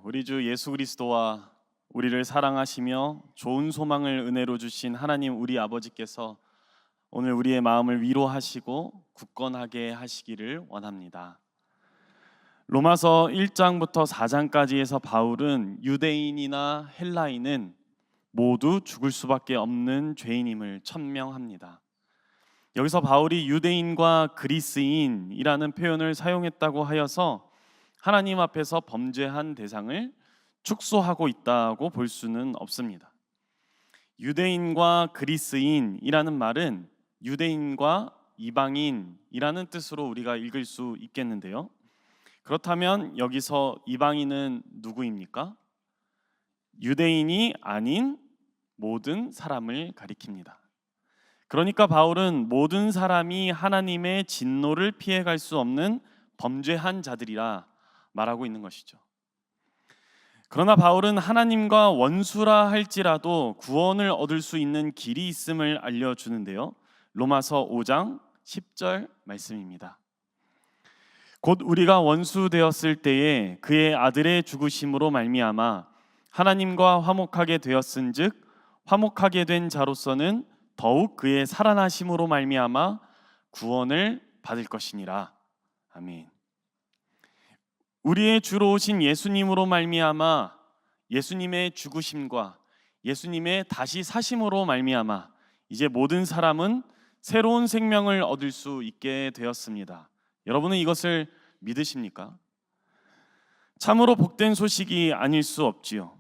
우리 주 예수 그리스도와 우리를 사랑하시며 좋은 소망을 은혜로 주신 하나님 우리 아버지께서 오늘 우리의 마음을 위로하시고 굳건하게 하시기를 원합니다. 로마서 1장부터 4장까지에서 바울은 유대인이나 헬라인은 모두 죽을 수밖에 없는 죄인임을 천명합니다. 여기서 바울이 유대인과 그리스인이라는 표현을 사용했다고 하여서 하나님 앞에서 범죄한 대상을 축소하고 있다고 볼 수는 없습니다. 유대인과 그리스인이라는 말은 유대인과 이방인이라는 뜻으로 우리가 읽을 수 있겠는데요. 그렇다면 여기서 이방인은 누구입니까? 유대인이 아닌 모든 사람을 가리킵니다. 그러니까 바울은 모든 사람이 하나님의 진노를 피해갈 수 없는 범죄한 자들이라 말하고 있는 것이죠. 그러나 바울은 하나님과 원수라 할지라도 구원을 얻을 수 있는 길이 있음을 알려주는데요. 로마서 5장 10절 말씀입니다. 곧 우리가 원수 되었을 때에 그의 아들의 죽으심으로 말미암아 하나님과 화목하게 되었은즉 화목하게 된 자로서는 더욱 그의 살아나심으로 말미암아 구원을 받을 것이니라. 아멘. 우리의 주로 오신 예수님으로 말미암아 예수님의 죽으심과 예수님의 다시 사심으로 말미암아 이제 모든 사람은 새로운 생명을 얻을 수 있게 되었습니다. 여러분은 이것을 믿으십니까? 참으로 복된 소식이 아닐 수 없지요.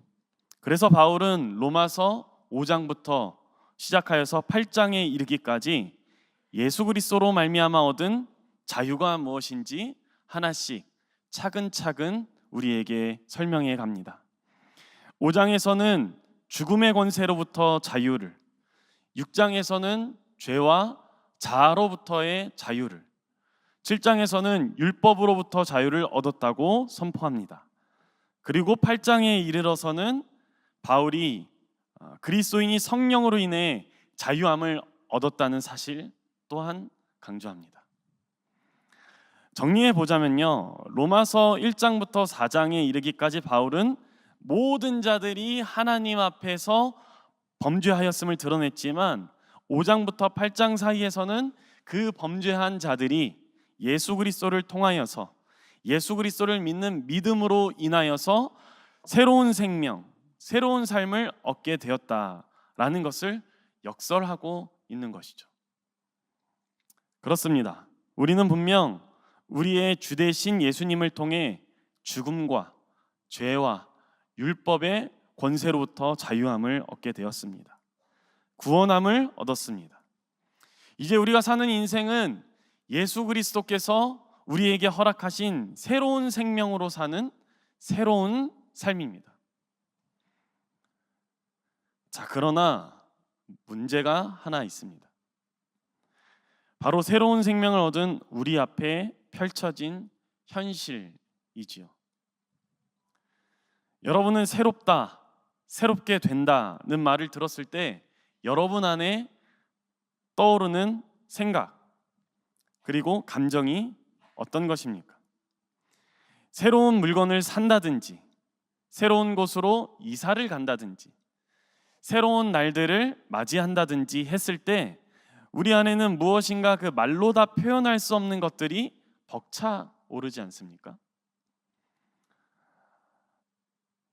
그래서 바울은 로마서 5장부터 시작하여서 8장에 이르기까지 예수 그리스도로 말미암아 얻은 자유가 무엇인지 하나씩 차근차근 우리에게 설명해 갑니다. 5장에서는 죽음의 권세로부터 자유를, 6장에서는 죄와 자아로부터의 자유를, 7장에서는 율법으로부터 자유를 얻었다고 선포합니다. 그리고 8장에 이르러서는 바울이 그리스도인이 성령으로 인해 자유함을 얻었다는 사실 또한 강조합니다. 정리해 보자면요, 로마서 1장부터 4장에 이르기까지 바울은 모든 자들이 하나님 앞에서 범죄하였음을 드러냈지만 5장부터 8장 사이에서는 그 범죄한 자들이 예수 그리스도를 통하여서 예수 그리스도를 믿는 믿음으로 인하여서 새로운 생명, 새로운 삶을 얻게 되었다라는 것을 역설하고 있는 것이죠. 그렇습니다. 우리는 분명 우리의 주 되신 예수님을 통해 죽음과 죄와 율법의 권세로부터 자유함을 얻게 되었습니다. 구원함을 얻었습니다. 이제 우리가 사는 인생은 예수 그리스도께서 우리에게 허락하신 새로운 생명으로 사는 새로운 삶입니다. 자, 그러나 문제가 하나 있습니다. 바로 새로운 생명을 얻은 우리 앞에 펼쳐진 현실이지요. 여러분은 새롭다, 새롭게 된다는 말을 들었을 때 여러분 안에 떠오르는 생각 그리고 감정이 어떤 것입니까? 새로운 물건을 산다든지, 새로운 곳으로 이사를 간다든지, 새로운 날들을 맞이한다든지 했을 때 우리 안에는 무엇인가 그 말로 다 표현할 수 없는 것들이 벅차오르지 않습니까?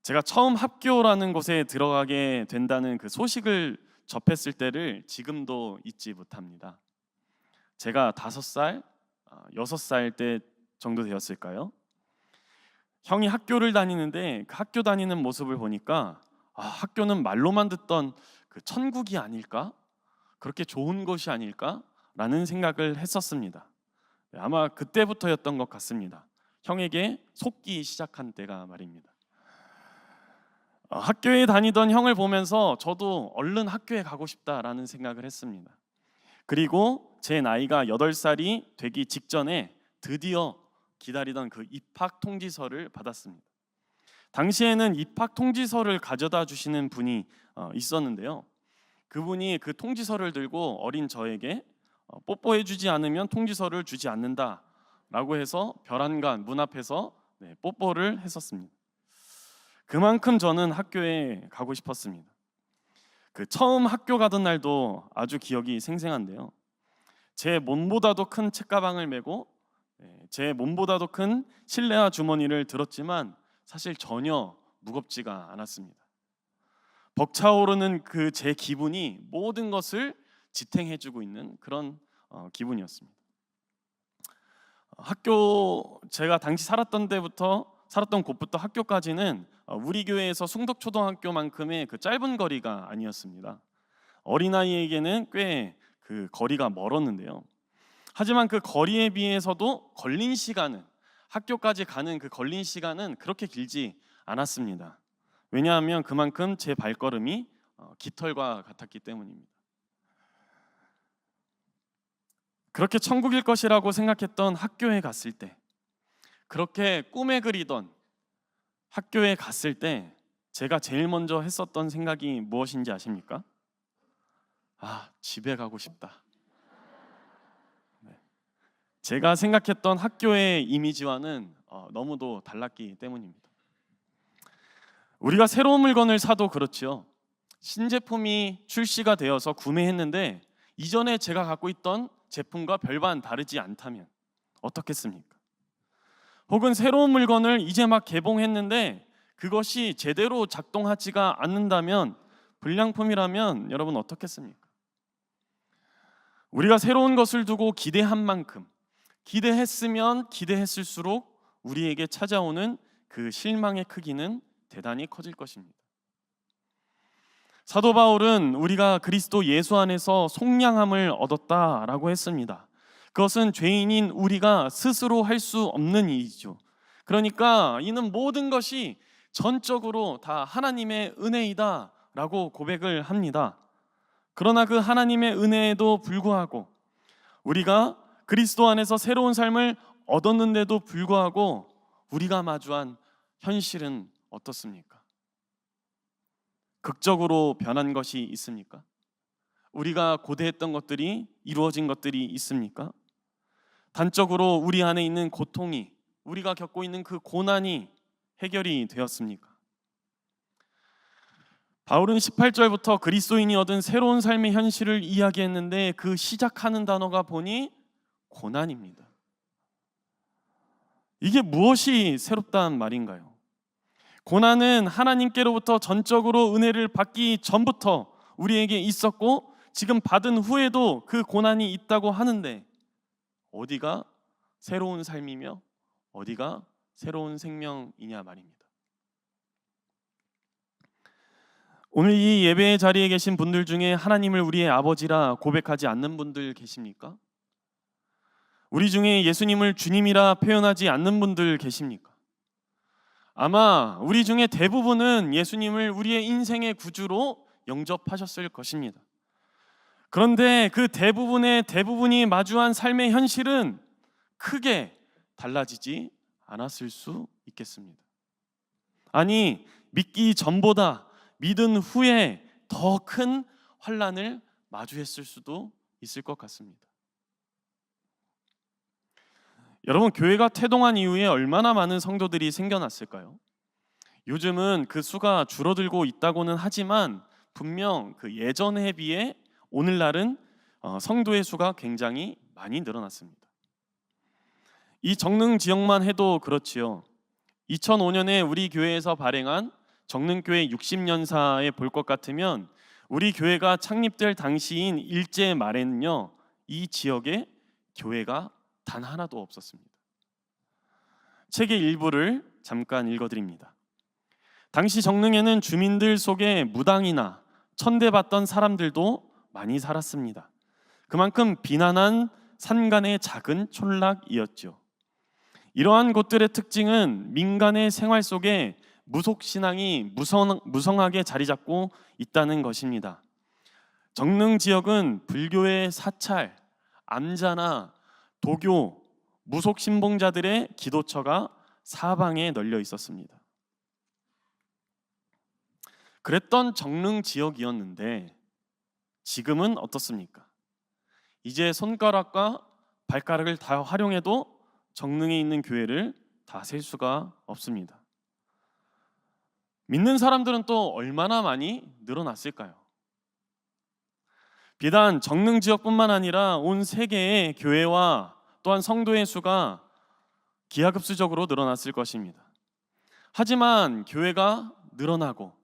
제가 처음 학교라는 곳에 들어가게 된다는 그 소식을 접했을 때를 지금도 잊지 못합니다. 제가 5살, 6살 때 정도 되었을까요? 형이 학교를 다니는데 그 학교 다니는 모습을 보니까 학교는 말로만 듣던 그 천국이 아닐까? 그렇게 좋은 곳이 아닐까라는 생각을 했었습니다. 아마 그때부터였던 것 같습니다. 형에게 속기 시작한 때가 말입니다. 학교에 다니던 형을 보면서 저도 얼른 학교에 가고 싶다라는 생각을 했습니다. 그리고 제 나이가 8살이 되기 직전에 드디어 기다리던 그 입학 통지서를 받았습니다. 당시에는 입학 통지서를 가져다 주시는 분이 있었는데요. 그분이 그 통지서를 들고 어린 저에게 뽀뽀해주지 않으면 통지서를 주지 않는다라고 해서 별안간 문 앞에서 뽀뽀를 했었습니다. 그만큼 저는 학교에 가고 싶었습니다. 그 처음 학교 가던 날도 아주 기억이 생생한데요. 제 몸보다도 큰 책가방을 메고 제 몸보다도 큰 실내화 주머니를 들었지만 사실 전혀 무겁지가 않았습니다. 벅차오르는 그 제 기분이 모든 것을 지탱해주고 있는 그런 기분이었습니다. 제가 당시 살았던 곳부터 학교까지는 우리 교회에서 숭덕초등학교만큼의 그 짧은 거리가 아니었습니다. 어린아이에게는 꽤 그 거리가 멀었는데요. 하지만 그 거리에 비해서도 학교까지 가는 그 걸린 시간은 그렇게 길지 않았습니다. 왜냐하면 그만큼 제 발걸음이 깃털과 같았기 때문입니다. 그렇게 천국일 것이라고 생각했던 학교에 갔을 때, 그렇게 꿈에 그리던 학교에 갔을 때 제가 제일 먼저 했었던 생각이 무엇인지 아십니까? 집에 가고 싶다. 제가 생각했던 학교의 이미지와는 너무도 달랐기 때문입니다. 우리가 새로운 물건을 사도 그렇지요. 신제품이 출시가 되어서 구매했는데 이전에 제가 갖고 있던 제품과 별반 다르지 않다면 어떻겠습니까? 혹은 새로운 물건을 이제 막 개봉했는데 그것이 제대로 작동하지가 않는다면, 불량품이라면 여러분 어떻겠습니까? 우리가 새로운 것을 두고 기대한 만큼, 기대했으면 기대했을수록 우리에게 찾아오는 그 실망의 크기는 대단히 커질 것입니다. 사도 바울은 우리가 그리스도 예수 안에서 속량함을 얻었다라고 했습니다. 그것은 죄인인 우리가 스스로 할 수 없는 일이죠. 그러니까 이는 모든 것이 전적으로 다 하나님의 은혜이다라고 고백을 합니다. 그러나 그 하나님의 은혜에도 불구하고 우리가 그리스도 안에서 새로운 삶을 얻었는데도 불구하고 우리가 마주한 현실은 어떻습니까? 극적으로 변한 것이 있습니까? 우리가 고대했던 것들이 이루어진 것들이 있습니까? 단적으로 우리 안에 있는 고통이, 우리가 겪고 있는 그 고난이 해결이 되었습니까? 바울은 18절부터 그리스도인이 얻은 새로운 삶의 현실을 이야기했는데 그 시작하는 단어가 보니 고난입니다. 이게 무엇이 새롭다는 말인가요? 고난은 하나님께로부터 전적으로 은혜를 받기 전부터 우리에게 있었고 지금 받은 후에도 그 고난이 있다고 하는데 어디가 새로운 삶이며 어디가 새로운 생명이냐 말입니다. 오늘 이 예배의 자리에 계신 분들 중에 하나님을 우리의 아버지라 고백하지 않는 분들 계십니까? 우리 중에 예수님을 주님이라 표현하지 않는 분들 계십니까? 아마 우리 중에 대부분은 예수님을 우리의 인생의 구주로 영접하셨을 것입니다. 그런데 그 대부분이 마주한 삶의 현실은 크게 달라지지 않았을 수 있겠습니다. 아니, 믿기 전보다 믿은 후에 더 큰 환난을 마주했을 수도 있을 것 같습니다. 여러분, 교회가 태동한 이후에 얼마나 많은 성도들이 생겨났을까요? 요즘은 그 수가 줄어들고 있다고는 하지만 분명 그 예전에 비해 오늘날은 성도의 수가 굉장히 많이 늘어났습니다. 이 정릉 지역만 해도 그렇지요. 2005년에 우리 교회에서 발행한 정릉교회 60년사에 볼 것 같으면 우리 교회가 창립될 당시인 일제 말에는요, 이 지역에 교회가 단 하나도 없었습니다. 책의 일부를 잠깐 읽어드립니다. 당시 정릉에는 주민들 속에 무당이나 천대받던 사람들도 많이 살았습니다. 그만큼 비난한 산간의 작은 촌락이었죠. 이러한 곳들의 특징은 민간의 생활 속에 무속신앙이 무성하게 자리 잡고 있다는 것입니다. 정릉 지역은 불교의 사찰, 암자나 도교, 무속신봉자들의 기도처가 사방에 널려 있었습니다. 그랬던 정릉 지역이었는데 지금은 어떻습니까? 이제 손가락과 발가락을 다 활용해도 정릉에 있는 교회를 다 셀 수가 없습니다. 믿는 사람들은 또 얼마나 많이 늘어났을까요? 비단 정릉 지역뿐만 아니라 온 세계의 교회와 또한 성도의 수가 기하급수적으로 늘어났을 것입니다. 하지만 교회가 늘어나고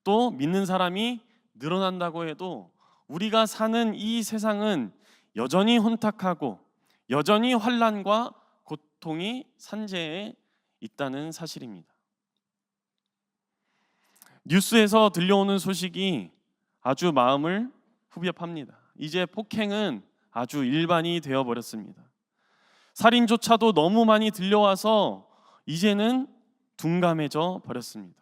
또 믿는 사람이 늘어난다고 해도 우리가 사는 이 세상은 여전히 혼탁하고 여전히 환난과 고통이 산재에 있다는 사실입니다. 뉴스에서 들려오는 소식이 아주 마음을 후벼팝니다. 이제 폭행은 아주 일반이 되어버렸습니다. 살인조차도 너무 많이 들려와서 이제는 둔감해져 버렸습니다.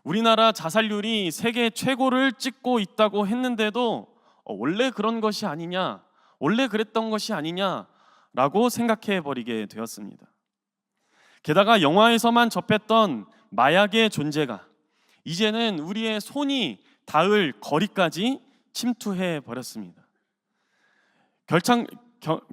우리나라 자살률이 세계 최고를 찍고 있다고 했는데도 원래 그런 것이 아니냐, 원래 그랬던 것이 아니냐라고 생각해 버리게 되었습니다. 게다가 영화에서만 접했던 마약의 존재가 이제는 우리의 손이 닿을 거리까지 침투해 버렸습니다.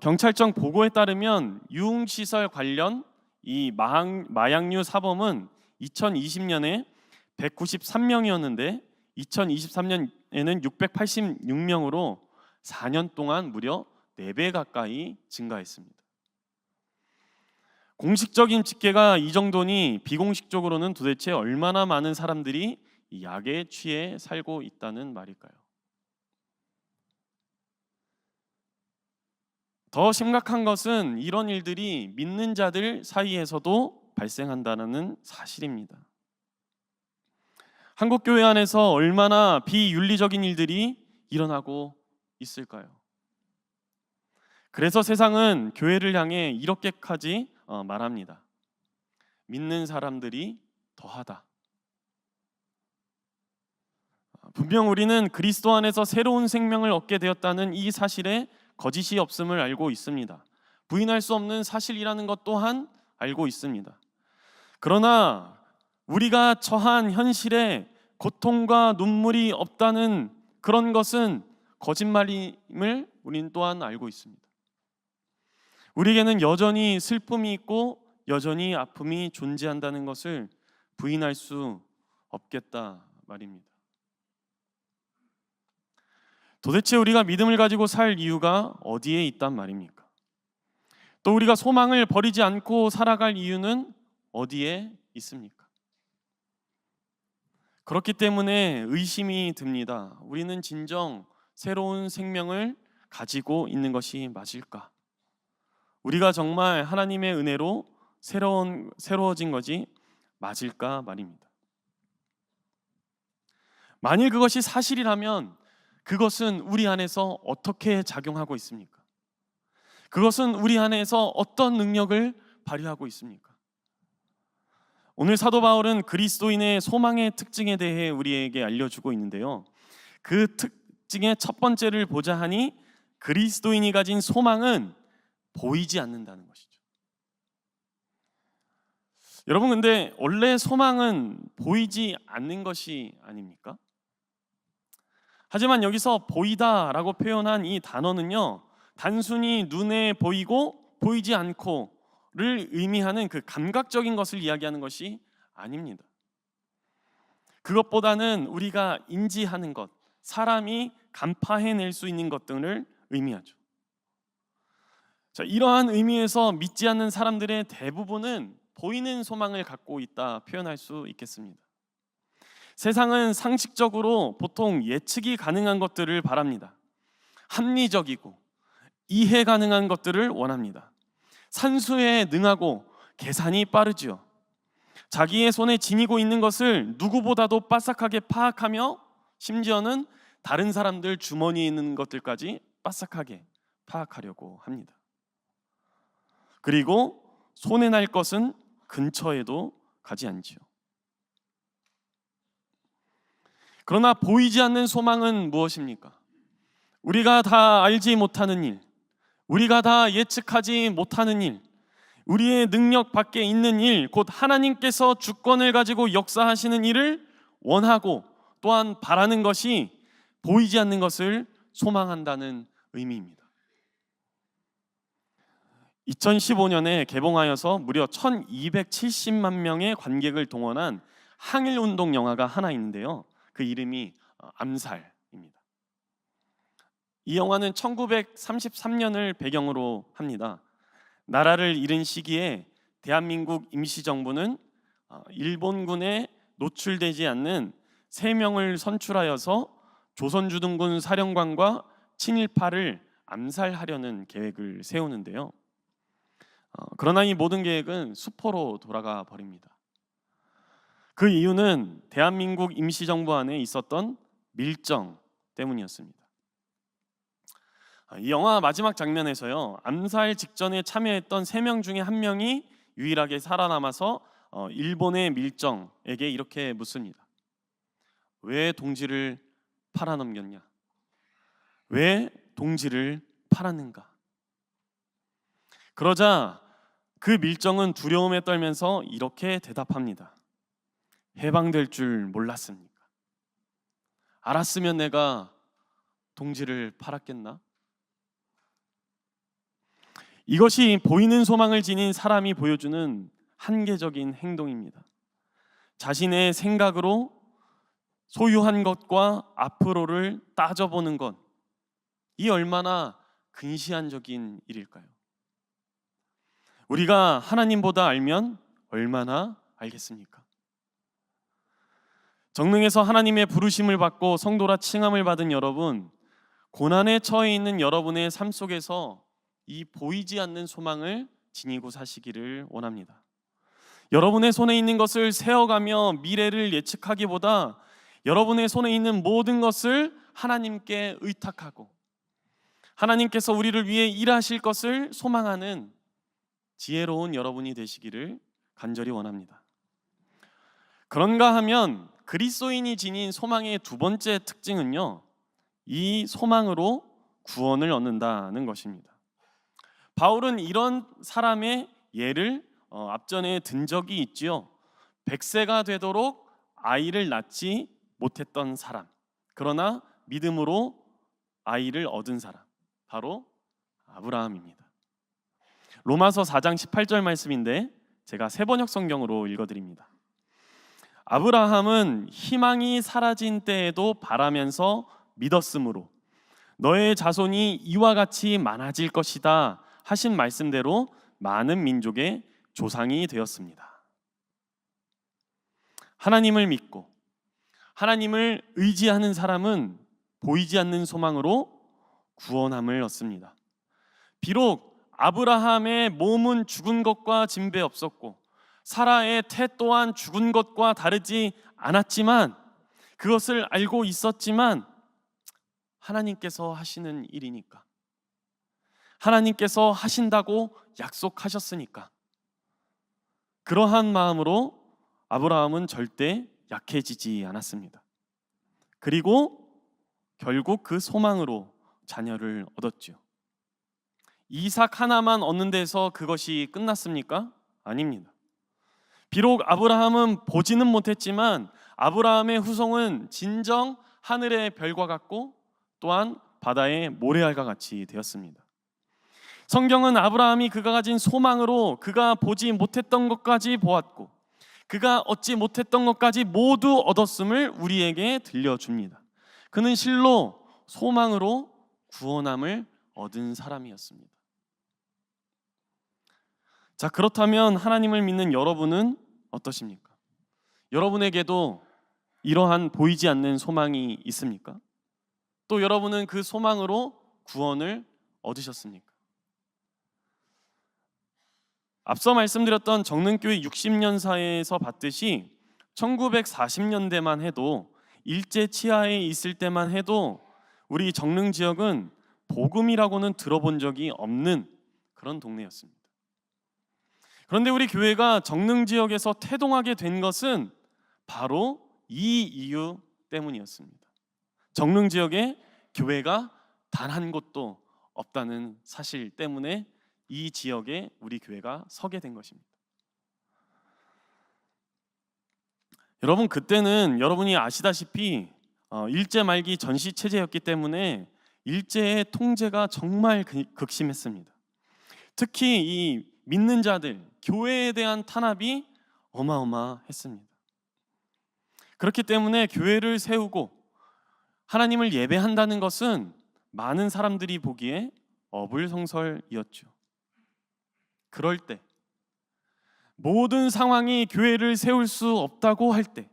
경찰청 보고에 따르면 유흥시설 관련 이 마약류 사범은 2020년에 193명이었는데 2023년에는 686명으로 4년 동안 무려 4배 가까이 증가했습니다. 공식적인 집계가 이 정도니 비공식적으로는 도대체 얼마나 많은 사람들이 이 약에 취해 살고 있다는 말일까요? 더 심각한 것은 이런 일들이 믿는 자들 사이에서도 발생한다는 사실입니다. 한국 교회 안에서 얼마나 비윤리적인 일들이 일어나고 있을까요? 그래서 세상은 교회를 향해 이렇게까지 말합니다. 믿는 사람들이 더하다. 분명 우리는 그리스도 안에서 새로운 생명을 얻게 되었다는 이 사실에 거짓이 없음을 알고 있습니다. 부인할 수 없는 사실이라는 것 또한 알고 있습니다. 그러나 우리가 처한 현실에 고통과 눈물이 없다는 그런 것은 거짓말임을 우리는 또한 알고 있습니다. 우리에게는 여전히 슬픔이 있고 여전히 아픔이 존재한다는 것을 부인할 수 없겠다 말입니다. 도대체 우리가 믿음을 가지고 살 이유가 어디에 있단 말입니까? 또 우리가 소망을 버리지 않고 살아갈 이유는 어디에 있습니까? 그렇기 때문에 의심이 듭니다. 우리는 진정 새로운 생명을 가지고 있는 것이 맞을까? 우리가 정말 하나님의 은혜로 새로워진 것이 맞을까 말입니다. 만일 그것이 사실이라면 그것은 우리 안에서 어떻게 작용하고 있습니까? 그것은 우리 안에서 어떤 능력을 발휘하고 있습니까? 오늘 사도 바울은 그리스도인의 소망의 특징에 대해 우리에게 알려주고 있는데요. 그 특징의 첫 번째를 보자 하니 그리스도인이 가진 소망은 보이지 않는다는 것이죠. 여러분, 근데 원래 소망은 보이지 않는 것이 아닙니까? 하지만 여기서 보이다라고 표현한 이 단어는요, 단순히 눈에 보이고 보이지 않고를 의미하는 그 감각적인 것을 이야기하는 것이 아닙니다. 그것보다는 우리가 인지하는 것, 사람이 간파해낼 수 있는 것 등을 의미하죠. 자, 이러한 의미에서 믿지 않는 사람들의 대부분은 보이는 소망을 갖고 있다 표현할 수 있겠습니다. 세상은 상식적으로 보통 예측이 가능한 것들을 바랍니다. 합리적이고 이해 가능한 것들을 원합니다. 산수에 능하고 계산이 빠르지요. 자기의 손에 지니고 있는 것을 누구보다도 빠삭하게 파악하며 심지어는 다른 사람들 주머니에 있는 것들까지 빠삭하게 파악하려고 합니다. 그리고 손에 날 것은 근처에도 가지 않지요. 그러나 보이지 않는 소망은 무엇입니까? 우리가 다 알지 못하는 일, 우리가 다 예측하지 못하는 일, 우리의 능력 밖에 있는 일, 곧 하나님께서 주권을 가지고 역사하시는 일을 원하고 또한 바라는 것이 보이지 않는 것을 소망한다는 의미입니다. 2015년에 개봉하여서 무려 1270만 명의 관객을 동원한 항일운동 영화가 하나 있는데요. 그 이름이 암살입니다. 이 영화는 1933년을 배경으로 합니다. 나라를 잃은 시기에 대한민국 임시정부는 일본군에 노출되지 않는 3명을 선출하여서 조선주둔군 사령관과 친일파를 암살하려는 계획을 세우는데요. 그러나 이 모든 계획은 수포로 돌아가 버립니다. 그 이유는 대한민국 임시정부 안에 있었던 밀정 때문이었습니다. 이 영화 마지막 장면에서요, 암살 직전에 참여했던 3명 중에 1명이 유일하게 살아남아서 일본의 밀정에게 이렇게 묻습니다. 왜 동지를 팔아넘겼냐? 왜 동지를 팔았는가? 그러자 그 밀정은 두려움에 떨면서 이렇게 대답합니다. 해방될 줄 몰랐습니까? 알았으면 내가 동지를 팔았겠나? 이것이 보이는 소망을 지닌 사람이 보여주는 한계적인 행동입니다. 자신의 생각으로 소유한 것과 앞으로를 따져보는 것, 이 얼마나 근시안적인 일일까요? 우리가 하나님보다 알면 얼마나 알겠습니까? 정릉에서 하나님의 부르심을 받고 성도라 칭함을 받은 여러분, 고난에 처해 있는 여러분의 삶 속에서 이 보이지 않는 소망을 지니고 사시기를 원합니다. 여러분의 손에 있는 것을 세어가며 미래를 예측하기보다 여러분의 손에 있는 모든 것을 하나님께 의탁하고 하나님께서 우리를 위해 일하실 것을 소망하는 지혜로운 여러분이 되시기를 간절히 원합니다. 그런가 하면 그리스도인이 지닌 소망의 두 번째 특징은요, 이 소망으로 구원을 얻는다는 것입니다. 바울은 이런 사람의 예를 앞전에 든 적이 있지요. 100세가 되도록 아이를 낳지 못했던 사람, 그러나 믿음으로 아이를 얻은 사람, 바로 아브라함입니다. 로마서 4장 18절 말씀인데 제가 새번역 성경으로 읽어드립니다. 아브라함은 희망이 사라진 때에도 바라면서 믿었으므로 너의 자손이 이와 같이 많아질 것이다 하신 말씀대로 많은 민족의 조상이 되었습니다. 하나님을 믿고 하나님을 의지하는 사람은 보이지 않는 소망으로 구원함을 얻습니다. 비록 아브라함의 몸은 죽은 것과 진배 없었고 사라의 태 또한 죽은 것과 다르지 않았지만, 그것을 알고 있었지만 하나님께서 하시는 일이니까, 하나님께서 하신다고 약속하셨으니까 그러한 마음으로 아브라함은 절대 약해지지 않았습니다. 그리고 결국 그 소망으로 자녀를 얻었죠. 이삭 하나만 얻는 데서 그것이 끝났습니까? 아닙니다. 비록 아브라함은 보지는 못했지만 아브라함의 후손은 진정 하늘의 별과 같고 또한 바다의 모래알과 같이 되었습니다. 성경은 아브라함이 그가 가진 소망으로 그가 보지 못했던 것까지 보았고 그가 얻지 못했던 것까지 모두 얻었음을 우리에게 들려줍니다. 그는 실로 소망으로 구원함을 얻은 사람이었습니다. 자, 그렇다면 하나님을 믿는 여러분은 어떠십니까? 여러분에게도 이러한 보이지 않는 소망이 있습니까? 또 여러분은 그 소망으로 구원을 얻으셨습니까? 앞서 말씀드렸던 정릉교회 60년 사회에서 봤듯이 1940년대만 해도 일제 치하에 있을 때만 해도 우리 정릉 지역은 복음이라고는 들어본 적이 없는 그런 동네였습니다. 그런데 우리 교회가 정릉 지역에서 태동하게 된 것은 바로 이 이유 때문이었습니다. 정릉 지역에 교회가 단 한 곳도 없다는 사실 때문에 이 지역에 우리 교회가 서게 된 것입니다. 여러분, 그때는 여러분이 아시다시피 일제 말기 전시 체제였기 때문에 일제의 통제가 정말 극심했습니다. 특히 이 믿는 자들, 교회에 대한 탄압이 어마어마했습니다. 그렇기 때문에 교회를 세우고 하나님을 예배한다는 것은 많은 사람들이 보기에 어불성설이었죠. 그럴 때, 모든 상황이 교회를 세울 수 없다고 할 때,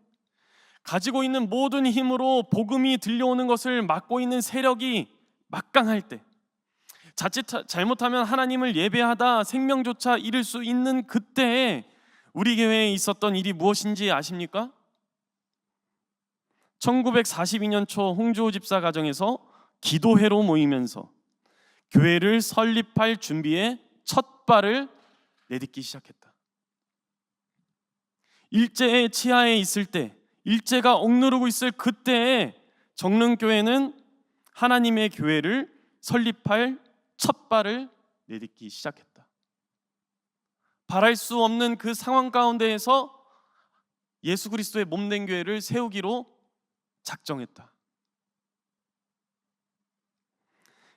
가지고 있는 모든 힘으로 복음이 들려오는 것을 막고 있는 세력이 막강할 때, 자칫 잘못하면 하나님을 예배하다 생명조차 잃을 수 있는 그때에 우리 교회에 있었던 일이 무엇인지 아십니까? 1942년 초 홍주호 집사 가정에서 기도회로 모이면서 교회를 설립할 준비에 첫 발을 내딛기 시작했다. 일제의 치하에 있을 때, 일제가 억누르고 있을 그때에 정릉교회는 하나님의 교회를 설립할 첫 발을 내딛기 시작했다. 바랄 수 없는 그 상황 가운데에서 예수 그리스도의 몸된 교회를 세우기로 작정했다.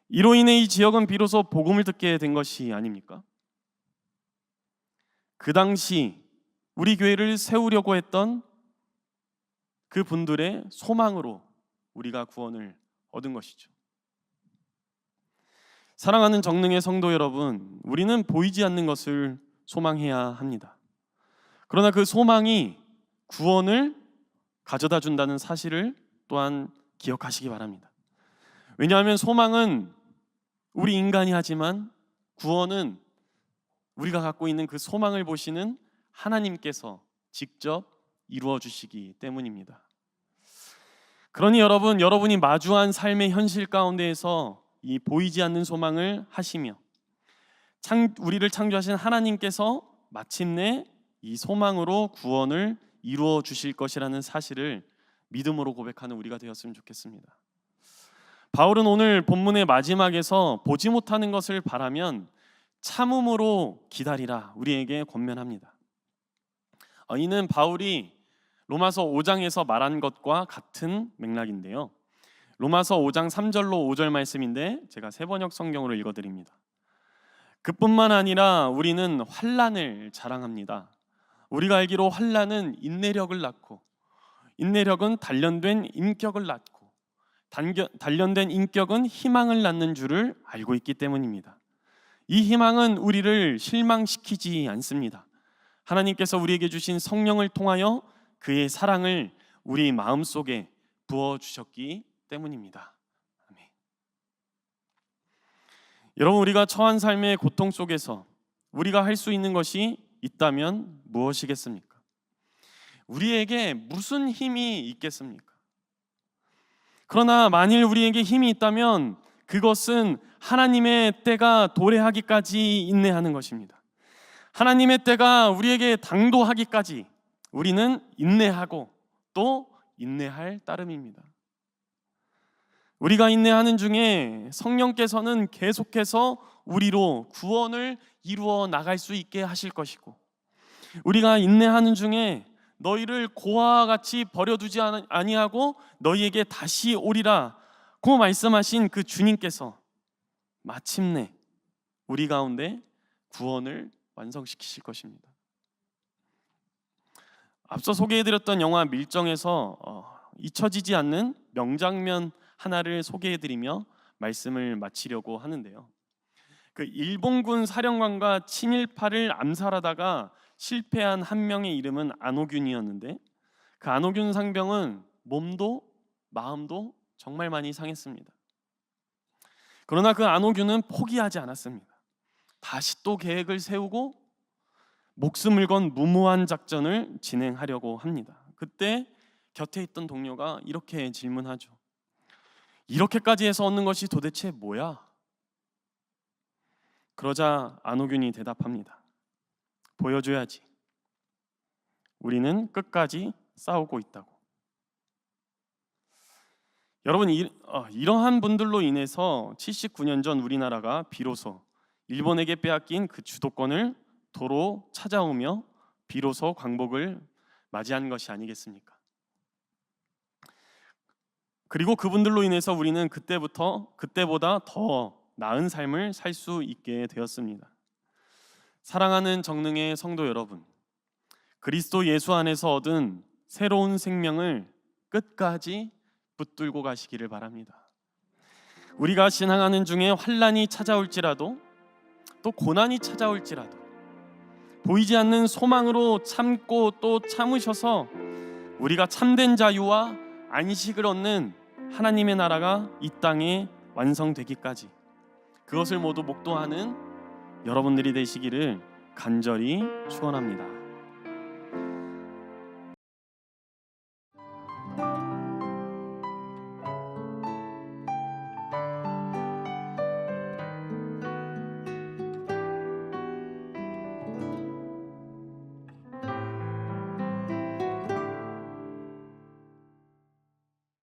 이로 인해 이 지역은 비로소 복음을 듣게 된 것이 아닙니까? 그 당시 우리 교회를 세우려고 했던 그 분들의 소망으로 우리가 구원을 얻은 것이죠. 사랑하는 정릉의 성도 여러분, 우리는 보이지 않는 것을 소망해야 합니다. 그러나 그 소망이 구원을 가져다 준다는 사실을 또한 기억하시기 바랍니다. 왜냐하면 소망은 우리 인간이 하지만 구원은 우리가 갖고 있는 그 소망을 보시는 하나님께서 직접 이루어 주시기 때문입니다. 그러니 여러분이 마주한 삶의 현실 가운데에서 이 보이지 않는 소망을 하시며 우리를 창조하신 하나님께서 마침내 이 소망으로 구원을 이루어 주실 것이라는 사실을 믿음으로 고백하는 우리가 되었으면 좋겠습니다. 바울은 오늘 본문의 마지막에서 보지 못하는 것을 바라면 참음으로 기다리라 우리에게 권면합니다. 이는 바울이 로마서 5장에서 말한 것과 같은 맥락인데요. 로마서 5장 3절로 5절 말씀인데 제가 세번역 성경으로 읽어드립니다. 그뿐만 아니라 우리는 환난을 자랑합니다. 우리가 알기로 환난은 인내력을 낳고 인내력은 단련된 인격을 낳고 단련된 인격은 희망을 낳는 줄을 알고 있기 때문입니다. 이 희망은 우리를 실망시키지 않습니다. 하나님께서 우리에게 주신 성령을 통하여 그의 사랑을 우리 마음속에 부어주셨기 때문입니다. 아멘. 여러분, 우리가 처한 삶의 고통 속에서 우리가 할 수 있는 것이 있다면 무엇이겠습니까? 우리에게 무슨 힘이 있겠습니까? 그러나 만일 우리에게 힘이 있다면 그것은 하나님의 때가 도래하기까지 인내하는 것입니다. 하나님의 때가 우리에게 당도하기까지 우리는 인내하고 또 인내할 따름입니다. 우리가 인내하는 중에 성령께서는 계속해서 우리로 구원을 이루어 나갈 수 있게 하실 것이고, 우리가 인내하는 중에 너희를 고아와 같이 버려두지 아니하고 너희에게 다시 오리라 고 말씀하신 그 주님께서 마침내 우리 가운데 구원을 완성시키실 것입니다. 앞서 소개해드렸던 영화 밀정에서 잊혀지지 않는 명장면 하나를 소개해드리며 말씀을 마치려고 하는데요. 그 일본군 사령관과 친일파를 암살하다가 실패한 한 명의 이름은 안호균이었는데, 그 안호균 상병은 몸도 마음도 정말 많이 상했습니다. 그러나 그 안호균은 포기하지 않았습니다. 다시 또 계획을 세우고 목숨을 건 무모한 작전을 진행하려고 합니다. 그때 곁에 있던 동료가 이렇게 질문하죠. 이렇게까지 해서 얻는 것이 도대체 뭐야? 그러자 안호균이 대답합니다. 보여줘야지. 우리는 끝까지 싸우고 있다고. 여러분, 이러한 분들로 인해서 79년 전 우리나라가 비로소 일본에게 빼앗긴 그 주도권을 도로 찾아오며 비로소 광복을 맞이한 것이 아니겠습니까? 그리고 그분들로 인해서 우리는 그때보다 더 나은 삶을 살 수 있게 되었습니다. 사랑하는 정능의 성도 여러분, 그리스도 예수 안에서 얻은 새로운 생명을 끝까지 붙들고 가시기를 바랍니다. 우리가 신앙하는 중에 환난이 찾아올지라도, 또 고난이 찾아올지라도 보이지 않는 소망으로 참고 또 참으셔서 우리가 참된 자유와 안식을 얻는 하나님의 나라가 이 땅에 완성되기까지 그것을 모두 목도하는 여러분들이 되시기를 간절히 축원합니다.